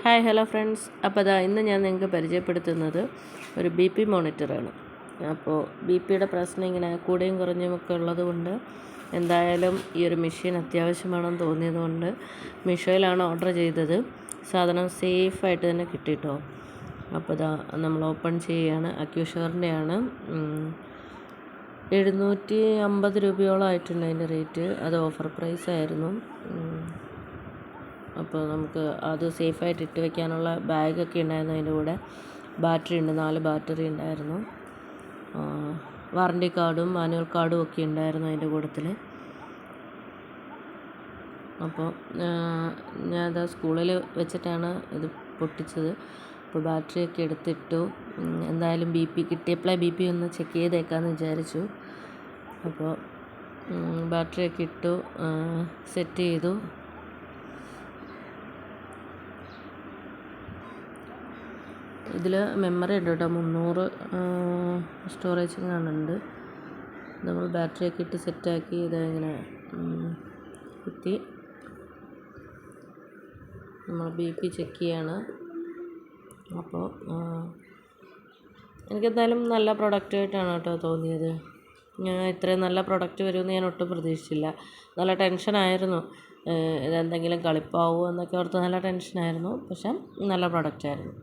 Hi hello friends. അപ്പോൾ ഇന്ന് ഞാൻ നിങ്ങൾക്ക് പരിചയപ്പെടുത്തുന്നത് ഒരു BP മോണിറ്ററാണ്. അപ്പോൾ BPയുടെ പ്രശ്നം ഇങ്ങനെ കൂടിയും കുറഞ്ഞുമൊക്കെ ഉള്ളതുകൊണ്ട് എന്തായാലും ഈ ഒരു മെഷീൻ അത്യാവശ്യമാണെന്ന് തോന്നിയതുകൊണ്ട് മീഷോയിലാണ് ഓർഡർ ചെയ്തത്. സാധനം സേഫായിട്ട് തന്നെ കിട്ടിട്ടോ. അപ്പോൾ നമ്മൾ ഓപ്പൺ ചെയ്യുകയാണ്. അക്യൂഷറിൻ്റെയാണ്. 750 രൂപയോളം ആയിട്ടുണ്ട് അതിൻ്റെ റേറ്റ്. അത് ഓഫർ പ്രൈസ് ആയിരുന്നു. അപ്പോൾ നമുക്ക് അത് സേഫായിട്ട് ഇട്ട് വയ്ക്കാനുള്ള ബാഗൊക്കെ ഉണ്ടായിരുന്നു. അതിൻ്റെ കൂടെ ബാറ്ററി ഉണ്ട്, 4 ബാറ്ററി ഉണ്ടായിരുന്നു. വാറണ്ടി കാർഡും മാനുവൽ കാർഡും ഒക്കെ ഉണ്ടായിരുന്നു അതിൻ്റെ കൂട്ടത്തിൽ. അപ്പോൾ ഞാനത് സ്കൂളിൽ വെച്ചിട്ടാണ് ഇത് പൊട്ടിച്ചത്. അപ്പോൾ ബാറ്ററിയൊക്കെ എടുത്തിട്ടു. എന്തായാലും BP കിട്ടിയപ്പോഴേ BP ഒന്ന് ചെക്ക് ചെയ്തേക്കാമെന്ന് വിചാരിച്ചു. അപ്പോൾ ബാറ്ററിയൊക്കെ ഇട്ടു, സെറ്റ് ചെയ്തു. ഇതിൽ മെമ്മറി ഉണ്ട് കേട്ടോ, 300 സ്റ്റോറേജ് കാണുന്നുണ്ട്. നമ്മൾ ബാറ്ററിയൊക്കെ ഇട്ട് സെറ്റാക്കി ഇതിങ്ങനെ കുത്തി നമ്മൾ BP ചെക്ക് ചെയ്യാണ്. അപ്പോൾ എനിക്കെന്തായാലും നല്ല പ്രൊഡക്റ്റായിട്ടാണ് കേട്ടോ തോന്നിയത്. ഞാൻ ഇത്രയും നല്ല പ്രൊഡക്റ്റ് വരുമെന്ന് ഞാൻ ഒട്ടും പ്രതീക്ഷിച്ചില്ല. നല്ല ടെൻഷനായിരുന്നു, ഇതെന്തെങ്കിലും കളിപ്പാവുമോ എന്നൊക്കെ ഓർത്ത് നല്ല ടെൻഷനായിരുന്നു. പക്ഷെ നല്ല പ്രൊഡക്റ്റായിരുന്നു.